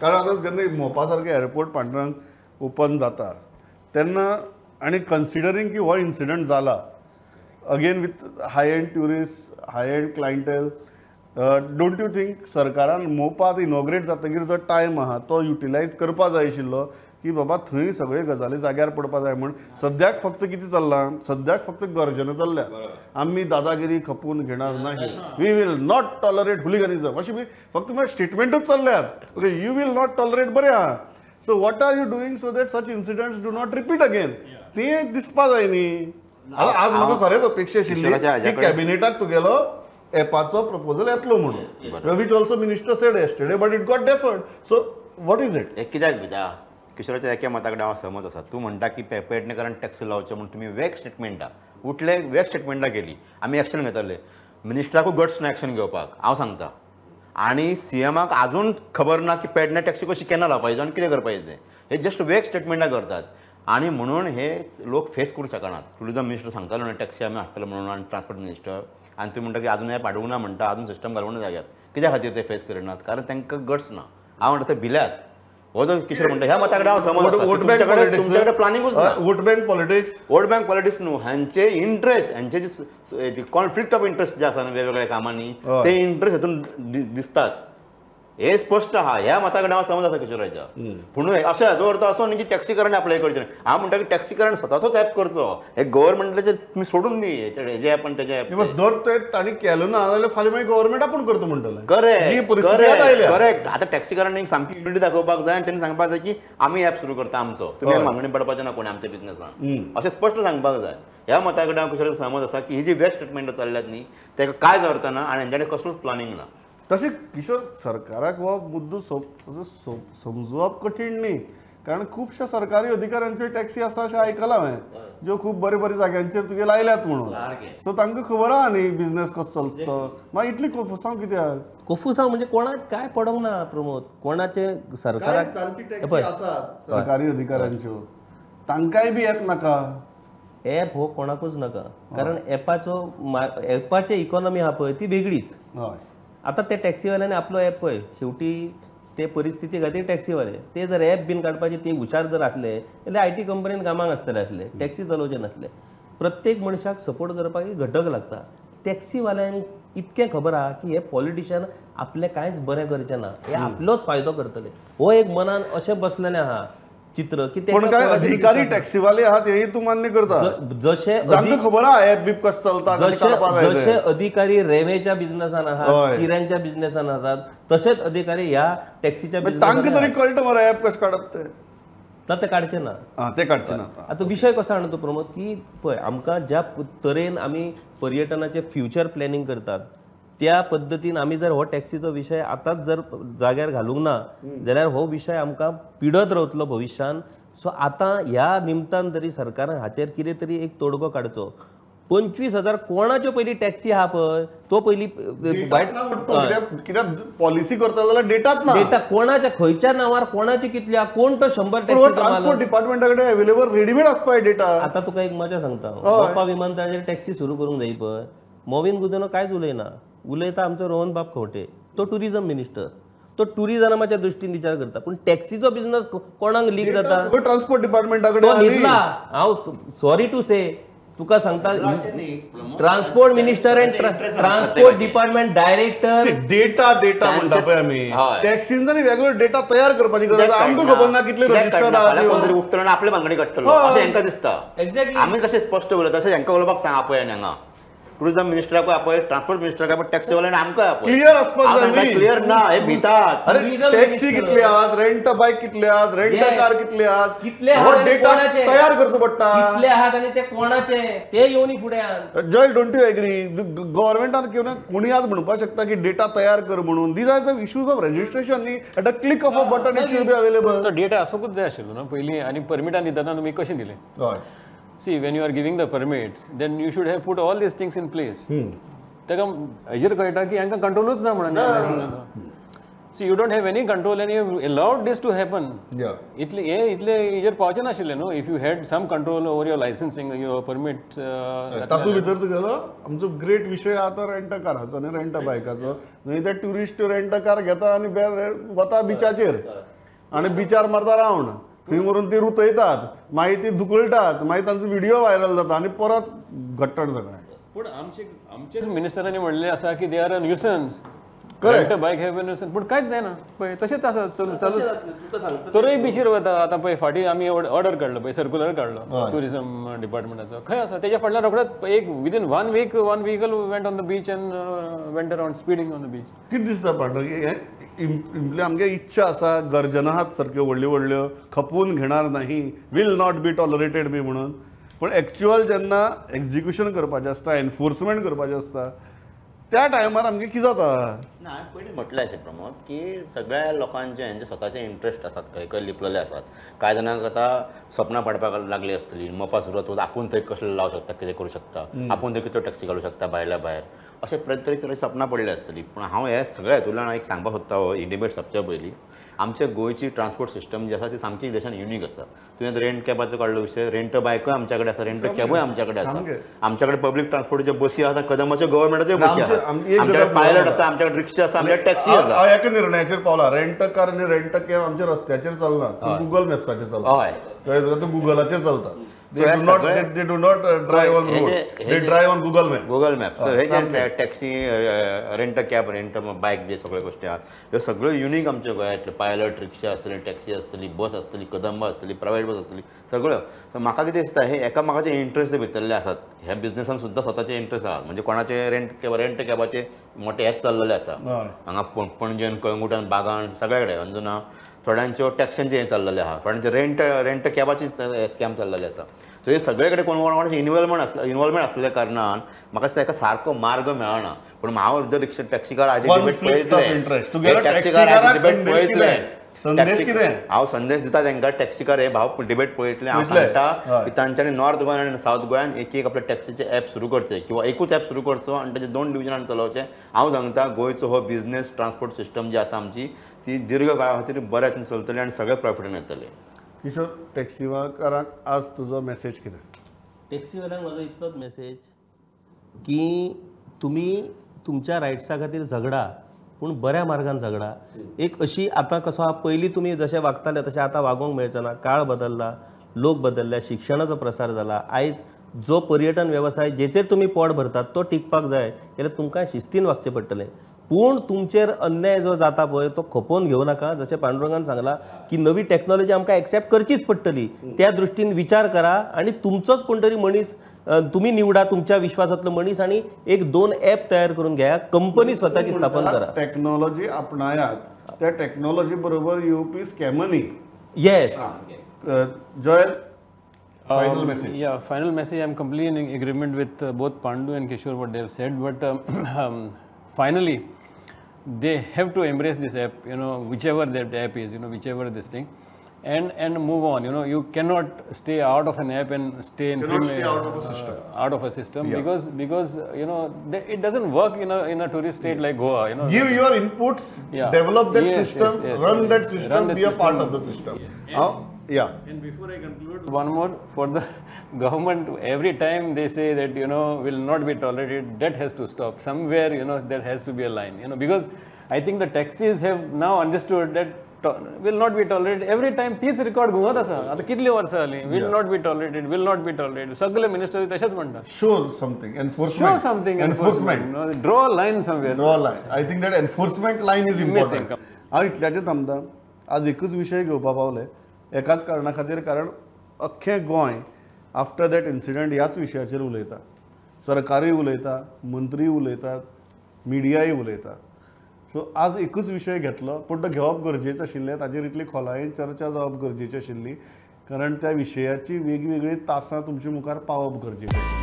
कारण आता जेन्ना मोपा सारके एअरपोर्ट पांढरंग ओपन जाता तेन्ना आनी कन्सिडरींग की हो इन्सिडंट जाला again with high end tourist high end clientele don't you think सरकारान मोपा इनॉग्रेट जातकीर जो टायम आहा तो युटिलायज करपा जाय आशिल्लो की बाबा थंय सगळे गजाली जाग्यार पडपा जाय म्हण सद्याक फक्त कितें चल्लां सद्याक फक्त गर्जना चल्ल्या आमी दादागिरी खपून घेणार नाही we will not tolerate hooliganism अशी बी फक्त स्टेटमेंटूच चल्ल्यात okay you will not tolerate बरें आहा so what are you doing so that such incidents do not repeat again तें दिसपा जाय न्ही आज म्हाका खरेंच अपेक्षा आशिल्ली की कॅबिनेटाक तुगेलो एपाचो प्रपोजल येतलो म्हणून which also minister sed yesterday but it got deferred so what is it कित्याक भिता किशोराच्या एका मता कडेन हांव सहमत आसा तूं म्हणटा की पेडणेकरान टॅक्स लावचे म्हणून तुमी वेग स्टेटमेंटां उठले वेग स्टेटमेंटां केली आमी एक्शन घेतले मिनिस्टराकूय गट्स ना एक्शन घेवपाक हांव सांगता आनी सीएमाक आजून खबर ना की पेडणे टॅक्सी कशी केन्ना लावपाची आनी कितें करपाचें तें हे जस्ट वेग स्टेटमेंटां करतात आनी म्हणून हे लोक फेस करूं शकनात टुरिजम मिनिस्टर सांगतालो न्हू टॅक्सी आमी हाडटले म्हणून आनी ट्रान्सपोर्ट मिनिस्टर आनी तुमी म्हणटा की आजून हे पाडूंक ना म्हणटा आजून सिस्टम घालूंक ना जाग्यार कित्या खातीर ते फेस करनात कारण तांकां गट्स ना हांव म्हणटा ते भिल्यात हो जो किशोर म्हणटा ह्या मता कडेन हांव समज तुमचे कडेन प्लॅनिंगूच ना वोट बँक पॉलिटिक्स न्हू हांचे इंट्रस्ट हांचे जे कॉन्फ्लिक्ट ऑफ इंट्रस्ट जे आसा वेगवेगळ्या कामांनी ते इंट्रस्ट हातून दिसतात हे स्पश्ट आहा ह्या मता कडेन हांव समज आसा किशोराच्या पूण अशें हाचो अर्थ असो न्ही की टॅक्सीकारांनी अप्लाय करचें हांव म्हणटा की टॅक्सीकारान स्वताचोच ऍप करचो हे गव्हर्मेंटाचे तुमी सोडून दी हेजे ऍप आनी तेजे ऍप जर ते तांणी केलो ना जाल्यार फाल्यां मागीर गव्हर्मेंट आपूण करता म्हणटले करेक्ट आतां टॅक्सीकारांनी सामकी युनिटी दाखोवपाक जाय आनी तेणी सांगपाक जाय की आमी ऍप सुरू करता आमचो तुमी मागणी पडपाचें ना कोणी आमच्या बिझनेसान अशें स्पश्ट सांगपाक जाय ह्या मता कडेन हांव किशोर सहमत आसा की ही जी वेग स्टेटमेंटां चल्ल्यात न्ही ताका कांयच अर्थ ना आनी हेंच्यानी कसलोच प्लॅनिंग ना तशें किशोर सरकाराक हो मुद्दो समजुवप कठीण न्ही कारण खुबश्या सरकारी अधिकाऱ्यांच्यो टॅक्सी आसा अशें आयकलां हांवें ज्यो खूब बरे बरे जाग्यांचेर तुगे लायल्यात म्हणून सो तांकां खबर आहा न्ही बिझनेस कसो चलता मागीर इतली कोफुसांव कित्याक कोफुसांव म्हणजे कोणाच काय पडोंक ना प्रमोद कोणाचे सरकाराक सरकारी अधिकाऱ्यांच्यो तांकांय बी ऍप नाका ऍप हो कोणाकूच नाका कारण एपाचे इकॉनॉमी आहा पळय ती वेगळीच हय आता ते टॅक्सीवाल्याने आपलो ॲप पळय शेवटी ते परिस्थिती खातीर टॅक्सीवाले ते जर ॲप बीन काडपाचे ते हुशार जर आसले जाल्यार IT कंपनीन कामाक आसतले आसले टॅक्सी चलोवचे नासले प्रत्येक मनशाक सपोर्ट करपाक एक घटक लागता टॅक्सीवाल्यांक इतकें खबर आहा की हे पॉलिटिशियन आपले कांयच बरें करचे ना हे आपलोच फायदो करतले हो एक मनान अशें बसलेलें आहा चित्र की पण काय अधिकारी टॅक्सीवाले आहात हेही तू मान्य करता जशे खबर आहा ऍप बीप कसं चलता जशे अधिकारी रेल्वेच्या बिझनेसान आहात चिऱ्यांच्या बिझनेसान आहात तसेच अधिकारी ह्या टॅक्सीच्या तांकां तरी कळटा मरे ऍप कशें काडप ते काडचे ना ते काडचे ना आता विषय कसो हाडून तो प्रमोद की पळय आमकां ज्या तरेन आमी पर्यटनाचे फ्युचर प्लॅनिंग करतात त्या पद्दतीन आमी जर हो टॅक्सीचो विशय आतांच जर जाग्यार घालूंक ना जाल्यार हो विशय आमकां पिडत रावतलो भविश्यान सो आतां ह्या निमतान तरी सरकारान हाचेर कितें तरी एक तोडगो काडचो 25,000 कोणाच्यो पयलीं टॅक्सी आहा पळय तो पयलीं कित्याक पॉलिसी करता जाल्यार डेटा कोणाच्या खंयच्या नांवार कोणाचे कितल्या कोण तो 100 टॅक्सी ट्रान्सपोर्ट डिपार्टमेंटा कडेन अवेलेबल रेडीमेड आसपाय डेटा आतां तुका एक मजा सांगता मोपा विमानतळाचेर टॅक्सी सुरू करूंक जाय पळय मोविन गुदिनो कांयच उलयना उलयता आमचो रोहन बाब खंवटे तो टुरिजम मिनिस्टर तो टुरिजमाच्या दृश्टीन विचार करता पूण टॅक्सीचो बिझनेस कोणाक लीक जाता ट्रान्सपोर्ट डिपार्टमेंटा कडेन हांव सॉरी टू से तुका सांगता transport minister end transport department director data म्हणटा पळय आमी टॅक्सीन जरी वेगळो डेटा तयार करपाची गरज आमकां खबर ना कितले रजिस्टर आहा उपकरण आपले भांगडी काडटलो अशें हांकां दिसता एक्झॅक्टली आमी कशें स्पश्ट उलयता तशें हांकां उलोवपाक सांग आपय हांगा टुरिजम मिनिस्टराक आपय ट्रान्सपोर्ट मिनिस्टराक आपय टॅक्सीवाल्यान आमकां आपय क्लियर आसपाक जाय क्लियर ना हे भितात टॅक्सी कितले आहात रेंट बायक कितले आहात रेंट कार कितले आहात कितले डेटा तयार करचो पडटा कितले आहात आनी ते कोणाचे ते येवनी फुडें जय डोंट यू एग्री गव्हर्मेंटान किंवा कोणी आज म्हणपाक शकता की डेटा तयार कर म्हणून these are the issues of registration न्ही at a click of a button it should be available data आसूंकूच जाय आशिल्लो ना पयलीं आनी परमिटां दितना तुमी कशें दिलें हय See, when you are giving the permits, then you should have put all these things in place. ताका हेजेर कळटा की हांकां कंट्रोलूच ना म्हणून see you don't have any control and you allowed this to happen इतले हेजेर पावचे नाशिल्ले न्हू if you had some control over your licensing your permit तातूंत भितर तुगेलो आमचो ग्रेट विशय आतां रेंट काराचो आनी रेंट बायकाचो न्हय ते ट्युरिस्ट रेंट कार घेता आनी वता बिचाचेर आनी बिचार मारता रावंड थंय व्हरून ती रुतयतात मागीर ती धुकळटात मागीर तांचो व्हिडिओ व्हायरल जाता आनी परत घट्टण सगळें. पूण आमचेच मिनिस्टरांनी म्हणलें आसा की they are a nuisance. Correct. बायक हॅव अ न्यूसन्स पूण कांयच जायना पळय तशेंच आसा चालू तोरय बिशीर वता. आतां पळय फाटीं आमी ऑर्डर काडलो पळय सर्क्युलर काडलो टुरिझम डिपार्टमेंटाचो खंय आसा तेच्या फाटल्यान रोखडेंच एक within 1 week 1 vehicle went on the beach and went around speeding on the beach. कितें दिसता पांडुरंग हे आमगे इच्छा आसा गर्जनाहात सारक्यो व्हडल्यो व्हडल्यो खपून घेणार नाही विल नॉट बी टॉलरेटेड बी म्हणून पण एक्च्युअल जेन्ना एक्झिक्युशन करपाचें आसता एनफोर्समेंट करपाचें आसता त्या टायमार आमगे कितें जाता. ना हांवें पयलीं म्हटलें अशें प्रमोद की सगळ्या लोकांचे हेंचे स्वताचे इंट्रस्ट आसात खंय खंय लिपलेले आसात. कांय जाणांक आतां सपनां पडपाक लागली आसतली मोपा सुरवात आपूण थंय कसले लावं शकता कितें करूं शकता आपूण थंय कितें टॅक्सी काडूं शकता भायल्या भायर अशें तरेतरेची सपनां पडली आसतली. पूण हांव हे सगळ्या हातूंतल्यान एक सांगपाक सोदता ही डिबेट सोंपच्या पयलीं आमच्या गोंयची ट्रान्सपोर्ट सिस्टम जी आसा ती सामकी देशान युनीक आसा. तुवें रेंट कॅबाचो काडलो विशय रेंट बायकूय आमच्या कडेन आसा रेंट कॅबूय आमच्या कडेन आसा. आमच्या कडेन पब्लीक ट्रान्सपोर्टाच्यो बसी आसा कदमाच्यो गव्हर्मेंटाच्यो बसी आसा आमच्या पायलट आसा आमच्या कडेन रिक्षा आसा आमच्या टॅक्सी आसा. हांव एका निर्णयाचेर पावला रेंट कार आनी रेंट कॅब आमच्या रस्त्याचेर चलना गुगल मॅप्साचेर चलता. हय कळ्ळें गुगलाचेर चलता. They do not drive on roads. They drive on Google Maps. Google map हे जे टॅक्सी रेंट कॅब रेंट बायक बी सगळ्यो गोश्टी आहात ह्यो सगळ्यो युनीक आमच्या गोंयांतले पायलट रिक्षा आसतली टॅक्सी आसतली बस आसतली कदंबा आसतली प्रायवेट बस आसतली सगळ्यो. सो म्हाका कितें दिसता हे एकामेकाचे इंट्रस्ट भितरले आसात. ह्या बिझनेसान सुद्दां स्वताचे इंट्रस्ट आसात म्हणजे कोणाचे रेंट कॅबाचे मोठे हेच चल्लेले आसा हांगा पणजेन कळंगुटान बागान सगळे कडेन अंजुना थोड्यांच्यो टॅक्सींचे हें चल्लेलें आहा थोड्यांचे रेंट कॅबाची स्कॅम चल्लेले आसा. सो हे सगळे कडेन कोणाचे इन्वॉल्वमेंट आसलेल्या कारणान म्हाका दिसता हेका सारको मार्ग मेळना. पूण हांव जर रिक्षा टॅक्सी कार हाजे डिबेट पळयतले हांव संदेश दिता तांकां टॅक्सी कार हे भाव डिबेट पळयतले हांव सांगता की तांच्यांनी नॉर्थ गोंयान आनी सावथ गोंयान एक आपले टॅक्सीचे ॲप सुरू करचे किंवा एकूच ॲप सुरू करचो आनी ताचे 2 डिविजनान चलोवचे. हांव सांगता गोंयचो हो बिझनेस ट्रान्सपोर्ट सिस्टम जी आसा आमची ती दीर्घ काळा खातीर बऱ्या तरेन चलतली आनी सगळे प्रॉफिटान येतले. किशोर टॅक्सीकारांक आज तुजो मेसेज कितें. टॅक्सीवाल्यांक म्हजो इतलोच मेसेज की तुमी तुमच्या रायट्सा खातीर झगडा पूण बऱ्या मार्गान झगडा. एक अशी आतां कसो पयलीं तुमी जशें वागताले तशें आतां वागोवंक मेळचना. काळ बदलला लोक बदलल्या शिक्षणाचो प्रसार जाला. आयज जो पर्यटन वेवसाय जेचेर तुमी पोट भरतात तो टिकपाक जाय जाल्यार तुमकां शिस्तीन वागचें पडटलें. पूण तुमचेर अन्याय जो जाता पळय तो खपोवन घेवं नाका. जशें पांडुरंगान सांगलां की नवी टॅक्नॉलॉजी आमकां एक्सेप्ट करचीच पडटली. त्या दृश्टीन विचार करा आनी तुमचोच कोण तरी मनीस तुमी निवडा तुमच्या विश्वासांतलो मनीस आनी 1-2 ॲप तयार करून घेया. कंपनी स्वताची स्थापन करा. टॅक्नॉलॉजी आपणायात त्या टॅक्नॉलॉजी बरोबर येवपी स्कॅमनी. Yes Joel final message. Yeah, final message. I'm completely in agreement with both Pandu and Kishore what they have said. But finally, they have to embrace this app. Whichever that app is, whichever this thing, and move on. You cannot stay out of an app and stay in out of a system. Out of a system because it doesn't work in a tourist state like Goa. Give your inputs, develop that system, run that system, be a part of the system. Yeah. And before I conclude, one more for the government. Every time they say that will not be tolerated, that has to stop. Somewhere there has to be a line. Because I think the taxis have now understood that will not be tolerated. Every time तीच record घुमत आसा. आता कितली वर्सां जाली will not be tolerated, will not be tolerated. सगळे minister तशेंच म्हणटात. Show something. Enforcement. Show something. Enforcement. Draw a line somewhere. Draw a line. I think that enforcement line is important. हांव इतल्याचें थांबता. आज एकूच विशय घेवपा पावले. एकाच कारणा खातीर कारण अख्खें गोंय आफ्टर दॅट इन्सिडंट ह्याच विशयाचेर उलयता. सरकारूय उलयता मंत्री उलयतात मिडियाय उलयता. सो आज एकूच विशय घेतलो पूण तो घेवप गरजेचें आशिल्लें. ताचेर इतली खोलायेन चर्चा जावप गरजेची आशिल्ली कारण त्या विशयाची वेगवेगळी तासां तुमच्या मुखार पावप गरजेचें.